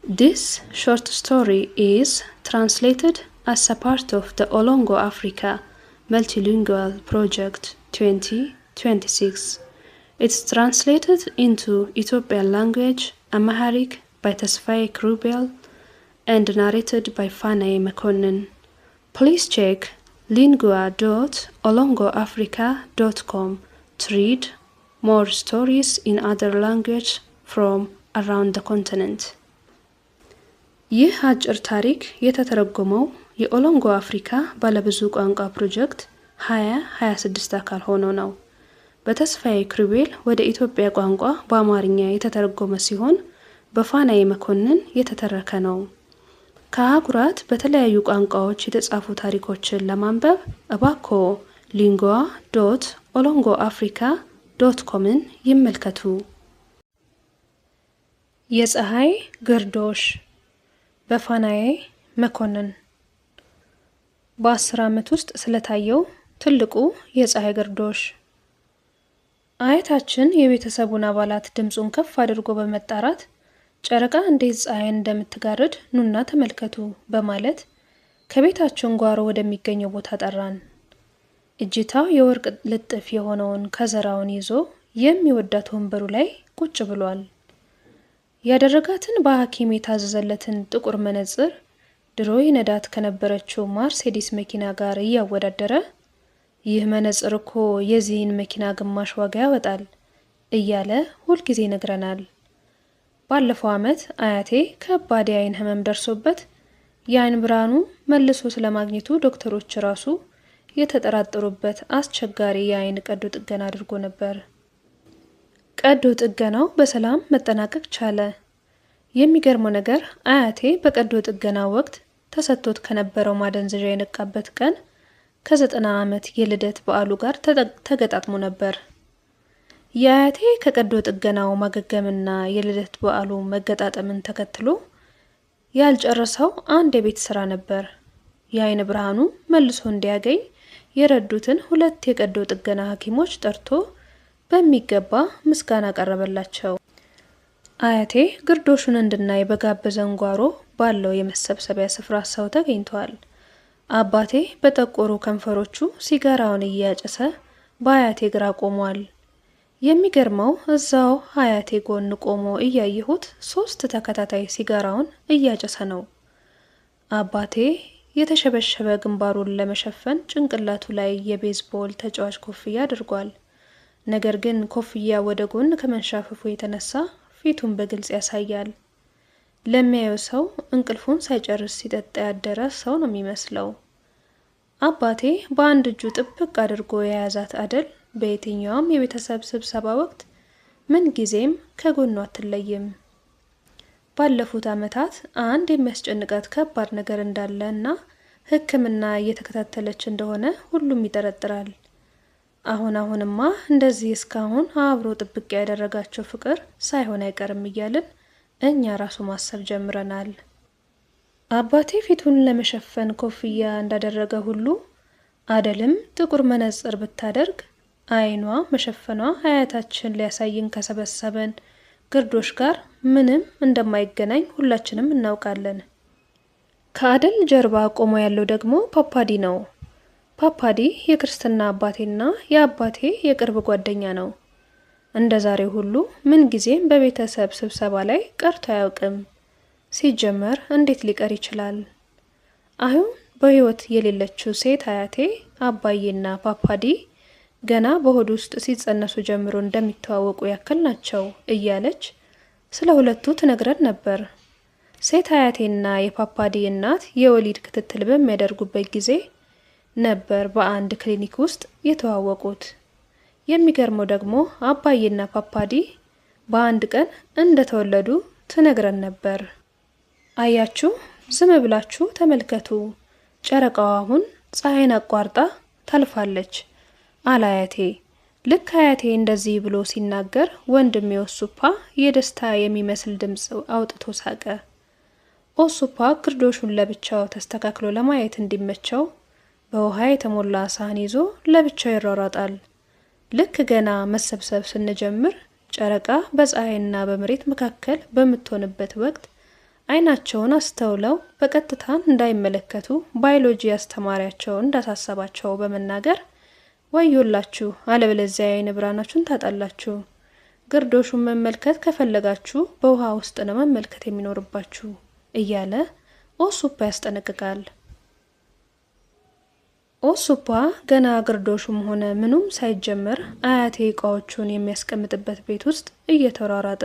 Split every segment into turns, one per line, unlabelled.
This short story is translated as a part of the Olongo Africa Multilingual Project 2026. It's translated into Ethiopian language, Amharic by Tesfaye Krubel and narrated by Fanae Mekonnen. Please check lingua.olongoafrica.com to read more stories in other language from around the continent. ይህ አጭር ታሪክ የተተረጎመው የኦሎንጎ አፍሪካ ባለብዙ ቋንቋ ፕሮጀክት 2026 አካል ሆኖ ነው። በተስፋዬ ክሩቤል ወደ ኢትዮጵያ ቋንቋ በአማርኛ የተተረጎመ ሲሆን በፋናይ መኮንን የተተረከ ነው። ከአህጉራት በተለያዩ ቋንቋዎች የተጻፉ ታሪኮችን ለማንበብ እባክዎ lingua.olongoafrica.com-ን ይመልከቱ። የፀሐይ ግርዶሽ በፋናዬ መኮንን በ10 ዓመት ውስጥ ስለታየው ትልቁ የፀሐይ ግርዶሽ። አያታችን የቤተሰቡን አባላት ድምጹን ከፍ አድርጎ በመጣራት ጨረቃ እንዴት ፀሐይን እንደምትጋርድ ኑና ተመልከቱ በማለት ከቤታችን ጓሮ ወደሚገኘው ቦታ ጠራን። እጅታው የወርቅ ልጥፍ የሆነውን ከዘራውን ይዞ የሚወዳት ወንበሩ ላይ ቁጭ ብሏል። ያደረጋትን በሐኪም የታዘዘለትን ጥቁር መነጽር ድሮ ይነዳት ከነበረችው ማርሴዲስ መኪና ጋር እያወዳደረ ይህ መነጽር እኮ የዚህን መኪና ግማሽ ዋጋ ያወጣል እያለ ሁልጊዜ ይነግረናል። ባለፈው ዓመት አያቴ ከባድ የዓይን ህመም ደርሶበት የዓይን ብርሃኑ መልሶ ስለማግኘቱ ዶክተሮች ራሱ የተጠራጠሩበት አስቸጋሪ የዓይን ቀዶ ጥገና አድርጎ ነበር። ቀዶ ጥገናው በሰላም መጠናቀቅ ቻለ። የሚገርመው ነገር አያቴ በቀዶ ጥገና ወቅት ተሰጥቶት ከነበረው ማደንዘዣ የነቃበት ቀን ከ90 ዓመት የልደት በዓሉ ጋር ተገጣጥሞ ነበር። የአያቴ ከቀዶ ጥገናው ማገገምና የልደት በዓሉ መገጣጠምን ተከትሎ ያልጨረሰው አንድ የቤት ስራ ነበር። የዓይን ብርሃኑ መልሶ እንዲያገኝ የረዱትን 2 የቀዶ ጥገና ሐኪሞች ጠርቶ በሚገባ ምስጋና ቀረበላቸው። አያቴ ግርዶሹን እንድናይ በጋበዘን ጓሮ ባለው የመሰብሰቢያ ስፍራ ሰው ተገኝቷል። አባቴ በጠቆሩ ከንፈሮቹ ሲጋራውን እያጨሰ በአያቴ ግራ ቆሟል። የሚገርመው እዛው አያቴ ጎን ቆሞ እያየሁት 3 ተከታታይ ሲጋራውን እያጨሰ ነው። አባቴ የተሸበሸበ ግንባሩን ለመሸፈን ጭንቅላቱ ላይ የቤዝቦል ተጫዋች ኮፍያ አድርጓል። ነገር ግን ኮፍያ ወደ ጎን ከመንሻፈፉ የተነሳ ፊቱን በግልጽ ያሳያል። ለሚያየው ሰው እንቅልፉን ሳይጨርስ ሲጠጣ ያደረ ሰው ነው የሚመስለው። አባቴ በአንድ እጁ ጥብቅ አድርጎ የያዛት አደል በየትኛውም የቤተሰብ ስብሰባ ወቅት ምን ጊዜም ከጎኑ አትለይም። ባለፉት ዓመታት አንድ የሚያስጨንቃት ከባድ ነገር እንዳለና ሕክምና እየተከታተለች እንደሆነ ሁሉም ይጠረጥራል። አሁንማ እንደዚህ እስካሁን አብሮ ጥብቅ ያደረጋቸው ፍቅር ሳይሆን አይቀርም እያልን እኛ ራሱ ማሰብ ጀምረናል። አባቴ ፊቱን ለመሸፈን ኮፍያ እንዳደረገ ሁሉ አደልም ጥቁር መነጽር ብታደርግ አይኗ መሸፈኗ አያታችን ሊያሳይን ከሰበሰበን ግርዶሽ ጋር ምንም እንደማይገናኝ ሁላችንም እናውቃለን። ከአደል ጀርባ ቆሞ ያለው ደግሞ ፓፓዲ ነው። ፓፓዲ የክርስትና አባቴና የአባቴ የቅርብ ጓደኛ ነው። እንደዛሬው ሁሉ ምን ጊዜም በቤተሰብ ስብሰባ ላይ ቀርቶ አያውቅም። ሲጀመር እንዴት ሊቀር ይችላል? አሁን በህይወት የሌለችው ሴት አያቴ አባዬና ፓፓዲ ገና በሆድ ውስጥ ሲጸነሱ ጀምሮ እንደሚተዋወቁ ያክል ናቸው እያለች ስለ ሁለቱ ትነግረን ነበር። ሴት አያቴና የፓፓዲ እናት የወሊድ ክትትል በሚያደርጉበት ጊዜ ነበር በአንድ ክሊኒክ ውስጥ የተዋወቁት። የሚገርመው ደግሞ አባዬና ፓፓዲ በአንድ ቀን እንደተወለዱ ትነግረን ነበር። አያችሁ፣ ዝም ብላችሁ ተመልከቱ። ጨረቃዋ አሁን ፀሐይን አቋርጣ ታልፋለች አላያቴ። ልክ አያቴ እንደዚህ ብሎ ሲናገር ወንድሜ ኦሱፓ የደስታ የሚመስል ድምጽ አውጥቶ ሳቀ። ኦሱፓ ግርዶሹን ለብቻው ተስተካክሎ ለማየት እንዲመቸው በውሃ የተሞላ ሳህን ይዞ ለብቻው ይሯሯጣል። ልክ ገና መሰብሰብ ስንጀምር ጨረቃ በፀሐይና በመሬት መካከል በምትሆንበት ወቅት አይናቸውን አስተውለው በቀጥታ እንዳይመለከቱ ባዮሎጂ አስተማሪያቸው እንዳሳሰባቸው በመናገር ወዮላችሁ፣ አለበለዚያ የዓይን ብርሃናችሁን ታጣላችሁ። ግርዶሹን መመልከት ከፈለጋችሁ በውሃ ውስጥ ነው መመልከት የሚኖርባችሁ እያለ ኦሱፓ ያስጠነቅቃል። ኦሱፓ ገና ግርዶሹም ሆነ ምኑም ሳይጀመር አያቴ እቃዎቹን የሚያስቀምጥበት ቤት ውስጥ እየተሯሯጠ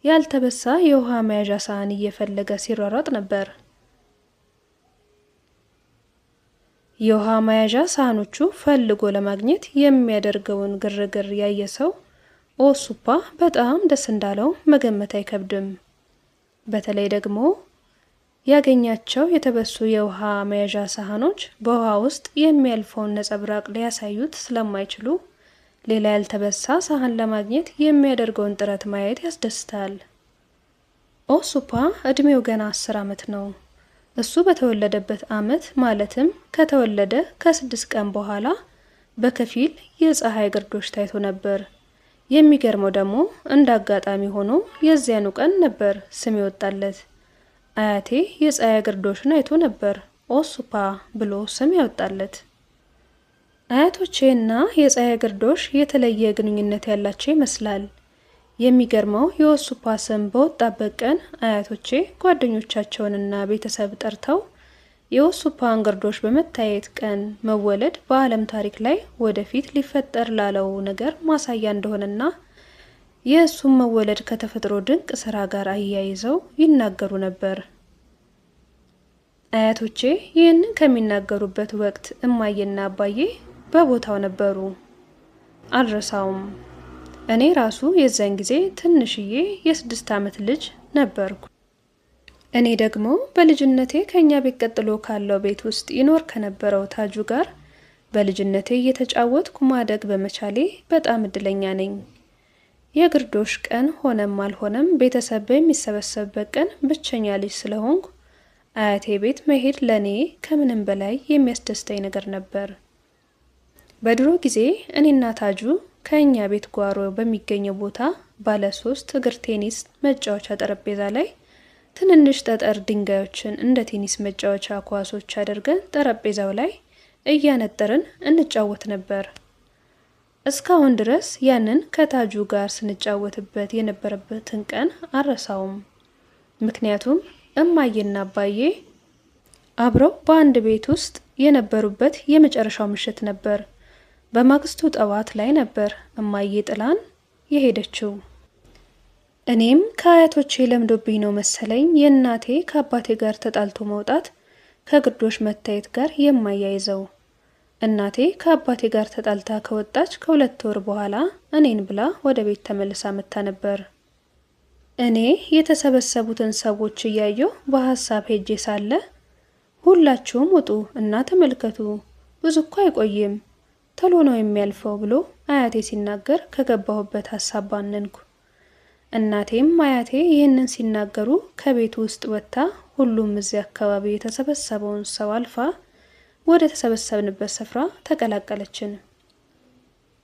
ያልተበሳ የውሃ መያዣ ሳህን እየፈለገ ሲሯሯጥ ነበር። የውሃ መያዣ ሳህኖቹ ፈልጎ ለማግኘት የሚያደርገውን ግርግር ያየ ሰው ኦሱፓ በጣም ደስ እንዳለው መገመት አይከብድም። በተለይ ደግሞ ያገኛቸው የተበሱ የውሃ መያዣ ሳህኖች በውሃ ውስጥ የሚያልፈውን ነጸብራቅ ሊያሳዩት ስለማይችሉ ሌላ ያልተበሳ ሳህን ለማግኘት የሚያደርገውን ጥረት ማየት ያስደስታል። ኦሱፓ እድሜው ገና 10 ዓመት ነው። እሱ በተወለደበት ዓመት ማለትም ከተወለደ ከ6 ቀን በኋላ በከፊል የፀሐይ ግርዶሽ ታይቶ ነበር። የሚገርመው ደግሞ እንዳጋጣሚ ሆኖ የዚያኑ ቀን ነበር ስም ይወጣለት። አያቴ የፀሐይ ግርዶሽን አይቶ ነበር ኦሱፓ ብሎ ስም ያወጣለት። አያቶቼና የፀሐይ ግርዶሽ የተለየ ግንኙነት ያላቸው ይመስላል። የሚገርመው የኦሱፓ ስም በወጣበት ቀን አያቶቼ ጓደኞቻቸውንና ቤተሰብ ጠርተው የኦሱፓን ግርዶሽ በመታየት ቀን መወለድ በዓለም ታሪክ ላይ ወደፊት ሊፈጠር ላለው ነገር ማሳያ እንደሆነና የእሱም መወለድ ከተፈጥሮ ድንቅ ስራ ጋር አያይዘው ይናገሩ ነበር። አያቶቼ ይህንን ከሚናገሩበት ወቅት እማዬና አባዬ በቦታው ነበሩ። አልረሳውም። እኔ ራሱ የዛን ጊዜ ትንሽዬ የ6 ዓመት ልጅ ነበርኩ። እኔ ደግሞ በልጅነቴ ከኛ ቤት ቀጥሎ ካለው ቤት ውስጥ ይኖር ከነበረው ታጁ ጋር በልጅነቴ እየተጫወትኩ ማደግ በመቻሌ በጣም እድለኛ ነኝ። የግርዶሽ ቀን ሆነም አልሆነም ቤተሰብ በሚሰበሰብበት ቀን ብቸኛ ልጅ ስለሆንኩ አያቴ ቤት መሄድ ለኔ ከምንም በላይ የሚያስደስተኝ ነገር ነበር። በድሮ ጊዜ እኔና ታጁ ከኛ ቤት ጓሮ በሚገኘው ቦታ ባለ 3 እግር ቴኒስ መጫወቻ ጠረጴዛ ላይ ትንንሽ ጠጠር ድንጋዮችን እንደ ቴኒስ መጫወቻ ኳሶች አድርገን ጠረጴዛው ላይ እያነጠርን እንጫወት ነበር። እስካሁን ድረስ ያንን ከታጁ ጋር ስንጫወትበት የነበረበትን ቀን አረሳውም። ምክንያቱም እማዬና አባዬ አብረው በአንድ ቤት ውስጥ የነበሩበት የመጨረሻው ምሽት ነበር። በማግስቱ ጠዋት ላይ ነበር እማዬ ጥላን የሄደችው። እኔም ከአያቶቼ ለምዶብኝ ነው መሰለኝ የእናቴ ከአባቴ ጋር ተጣልቶ መውጣት ከግርዶሽ መታየት ጋር የማያይዘው። እናቴ ከአባቴ ጋር ተጣልታ ከወጣች ከ2 ወር በኋላ እኔን ብላ ወደ ቤት ተመልሳ መጣ ነበር። እኔ የተሰበሰቡትን ሰዎች እያየሁ በሐሳብ ሄጄ ሳለ ሁላችሁም ውጡ እና ተመልከቱ፣ ብዙ እኮ አይቆይም፣ ተሎ ነው የሚያልፈው ብሎ አያቴ ሲናገር ከገባሁበት ሐሳብ ባነንኩ። እናቴም አያቴ ይህንን ሲናገሩ ከቤት ውስጥ ወጣ ሁሉም እዚያ አካባቢ የተሰበሰበውን ሰው አልፋ ወደ ተሰበሰብንበት ስፍራ ተቀላቀለችን።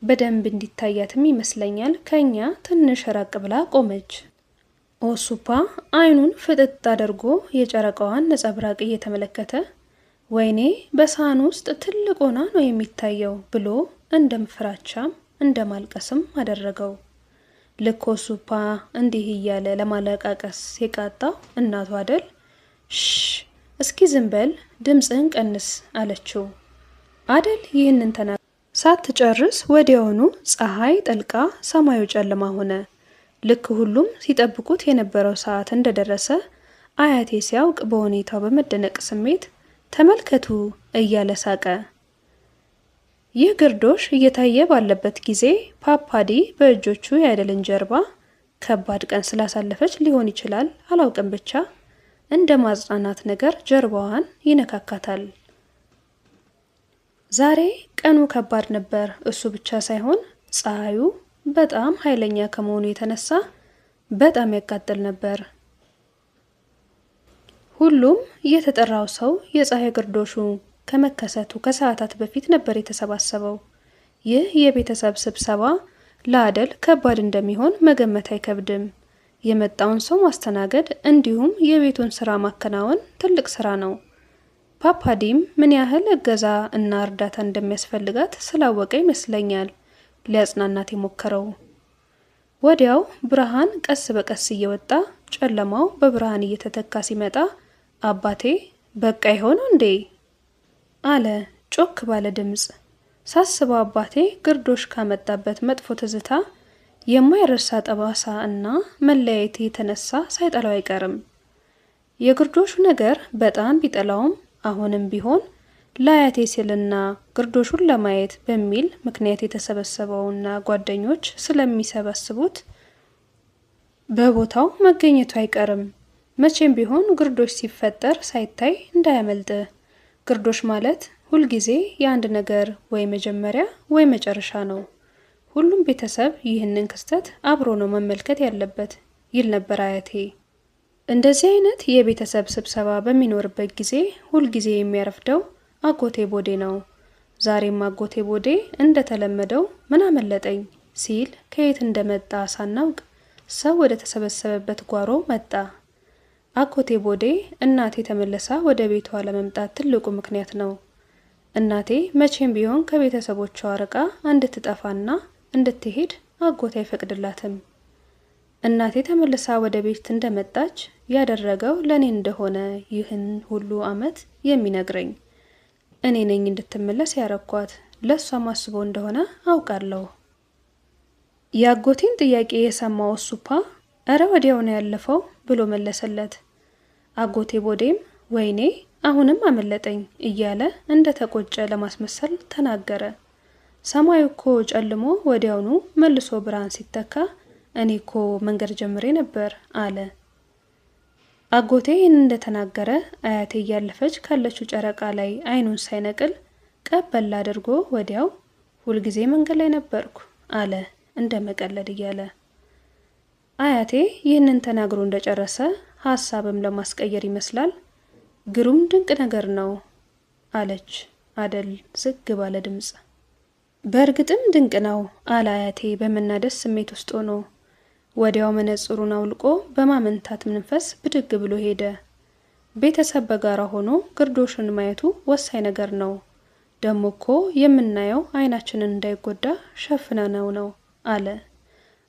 በደንብ እንዲታያትም ይመስለኛል ከኛ ትንሽ ራቅ ብላ ቆመች። ኦሱፓ አይኑን ፍጥጥ አድርጎ የጨረቃዋን ነጸብራቅ እየተመለከተ ወይኔ በሳህን ውስጥ ትልቅ ሆና ነው የሚታየው ብሎ እንደምፍራቻም እንደማልቀስም አደረገው። ልክ ኦሱፓ እንዲህ እያለ ለማለቃቀስ የቃጣው እናቱ አደል እስኪ ዝም በል ድምጽህን ቀንስ አለችው። አደል ይህንን ሳትጨርስ ወዲያውኑ ፀሐይ ጠልቃ ሰማዩ ጨለማ ሆነ። ልክ ሁሉም ሲጠብቁት የነበረው ሰዓት እንደደረሰ አያቴ ሲያውቅ በሁኔታው በመደነቅ ስሜት ተመልከቱ እያለ ሳቀ። ይህ ግርዶሽ እየታየ ባለበት ጊዜ ፓፓዲ በእጆቹ የአይደልን ጀርባ ከባድ ቀን ስላሳለፈች ሊሆን ይችላል አላውቅም፣ ብቻ እንደ ማጽናናት ነገር ጀርባዋን ይነካካታል። ዛሬ ቀኑ ከባድ ነበር። እሱ ብቻ ሳይሆን ፀሐዩ በጣም ኃይለኛ ከመሆኑ የተነሳ በጣም ያቃጥል ነበር። ሁሉም የተጠራው ሰው የፀሐይ ግርዶሹ ከመከሰቱ ከሰዓታት በፊት ነበር የተሰባሰበው። ይህ የቤተሰብ ስብሰባ ለአደል ከባድ እንደሚሆን መገመት አይከብድም። የመጣውን ሰው ማስተናገድ እንዲሁም የቤቱን ስራ ማከናወን ትልቅ ስራ ነው። ፓፓዲም ምን ያህል እገዛ እና እርዳታ እንደሚያስፈልጋት ስላወቀ ይመስለኛል ሊያጽናናት የሞከረው። ወዲያው ብርሃን ቀስ በቀስ እየወጣ ጨለማው በብርሃን እየተተካ ሲመጣ አባቴ በቃ ይሆን እንዴ አለ ጮክ ባለ ድምጽ። ሳስበው አባቴ ግርዶሽ ካመጣበት መጥፎ ትዝታ የማይረሳ ጠባሳ እና መለያየት የተነሳ ሳይጠላው አይቀርም። የግርዶሹ ነገር በጣም ቢጠላውም አሁንም ቢሆን ለአያቴ ሲልና ግርዶሹን ለማየት በሚል ምክንያት የተሰበሰበውና ጓደኞች ስለሚሰበስቡት በቦታው መገኘቱ አይቀርም። መቼም ቢሆን ግርዶሽ ሲፈጠር ሳይታይ እንዳያመልጥ። ግርዶሽ ማለት ሁልጊዜ የአንድ ነገር ወይ መጀመሪያ ወይ መጨረሻ ነው። ሁሉም ቤተሰብ ይህንን ክስተት አብሮ ነው መመልከት ያለበት ይል ነበር አያቴ። እንደዚህ አይነት የቤተሰብ ስብሰባ በሚኖርበት ጊዜ ሁልጊዜ የሚያረፍደው አጎቴ ቦዴ ነው። ዛሬም አጎቴ ቦዴ እንደተለመደው ምን አመለጠኝ ሲል ከየት እንደመጣ ሳናውቅ ሰው ወደ ተሰበሰበበት ጓሮ መጣ። አጎቴ ቦዴ እናቴ ተመለሳ ወደ ቤቷ ለመምጣት ትልቁ ምክንያት ነው። እናቴ መቼም ቢሆን ከቤተሰቦቿ ርቃ እንድትጠፋና እንድትሄድ አጎቴ አይፈቅድላትም። እናቴ ተመልሳ ወደ ቤት እንደመጣች ያደረገው ለኔ እንደሆነ ይህን ሁሉ አመት የሚነግረኝ እኔ ነኝ እንድትመለስ ያረኳት ለሷ ማስቦ እንደሆነ አውቃለሁ። ያጎቴን ጥያቄ የሰማው ሱፓ እረ ወዲያው ነው ያለፈው ብሎ መለሰለት። አጎቴ ቦዴም ወይኔ አሁንም አመለጠኝ እያለ እንደ ተቆጨ ለማስመሰል ተናገረ። ሰማዩ እኮ ጨልሞ ወዲያውኑ መልሶ ብርሃን ሲተካ እኔ እኮ መንገድ ጀምሬ ነበር አለ። አጎቴ እንደተናገረ አያቴ እያለፈች ካለችው ጨረቃ ላይ አይኑን ሳይነቅል ቀበል አድርጎ ወዲያው ሁልጊዜ መንገድ ላይ ነበርኩ አለ እንደ መቀለድ እያለ። አያቴ ይህንን ተናግሮ እንደጨረሰ ሐሳብም ለማስቀየር ይመስላል ግሩም ድንቅ ነገር ነው አለች አደል ዝግ ባለ ድምጽ። በእርግጥም ድንቅ ነው አለ አያቴ በመናደስ ስሜት ውስጥ ሆኖ። ወዲያው መነጽሩን አውልቆ በማመንታት መንፈስ ብድግ ብሎ ሄደ። ቤተሰብ በጋራ ሆኖ ግርዶሽን ማየቱ ወሳኝ ነገር ነው። ደሞ እኮ የምናየው አይናችንን እንዳይጎዳ ሸፍነነው ነው አለ።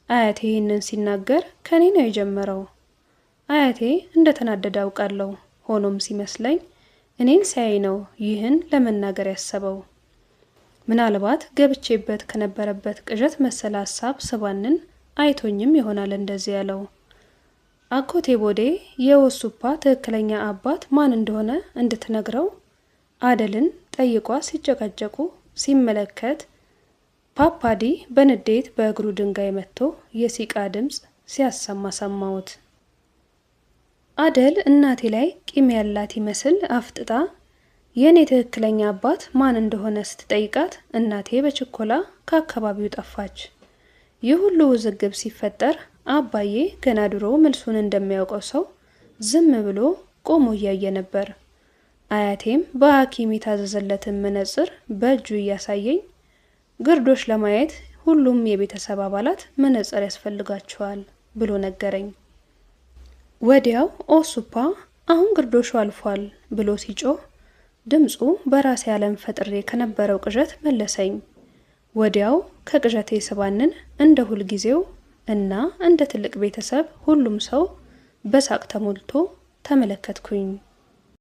አያቴ ይህንን ሲናገር ከኔ ነው የጀመረው። አያቴ እንደተናደደ አውቃለሁ። ሆኖም ሲመስለኝ እኔን ሲያይ ነው ይህን ለመናገር ያሰበው። ምናልባት ገብቼበት ከነበረበት ቅዠት መሰል ሐሳብ ስባንን አይቶኝም ይሆናል እንደዚህ ያለው። አጎቴ ቦዴ የወሱፓ ትክክለኛ አባት ማን እንደሆነ እንድትነግረው አደልን ጠይቋ ሲጨቃጨቁ ሲመለከት ፓፓዲ በንዴት በእግሩ ድንጋይ መጥቶ የሲቃ ድምጽ ሲያሰማ ሰማሁት። አደል እናቴ ላይ ቂም ያላት ይመስል አፍጥጣ የኔ ትክክለኛ አባት ማን እንደሆነ ስትጠይቃት እናቴ በችኮላ ከአካባቢው ጠፋች። ይህ ሁሉ ውዝግብ ሲፈጠር አባዬ ገና ድሮ መልሱን እንደሚያውቀው ሰው ዝም ብሎ ቆሞ እያየ ነበር። አያቴም በሐኪም የታዘዘለትን መነጽር በእጁ እያሳየኝ ግርዶሽ ለማየት ሁሉም የቤተሰብ አባላት መነጽር ያስፈልጋቸዋል ብሎ ነገረኝ። ወዲያው ኦሱፓ አሁን ግርዶሹ አልፏል ብሎ ሲጮህ ድምጹ በራሴ ዓለም ፈጥሬ ከነበረው ቅዠት መለሰኝ። ወዲያው ከቅዠቴ ስባንን እንደ ሁል ጊዜው እና እንደ ትልቅ ቤተሰብ ሁሉም ሰው በሳቅ ተሞልቶ ተመለከትኩኝ።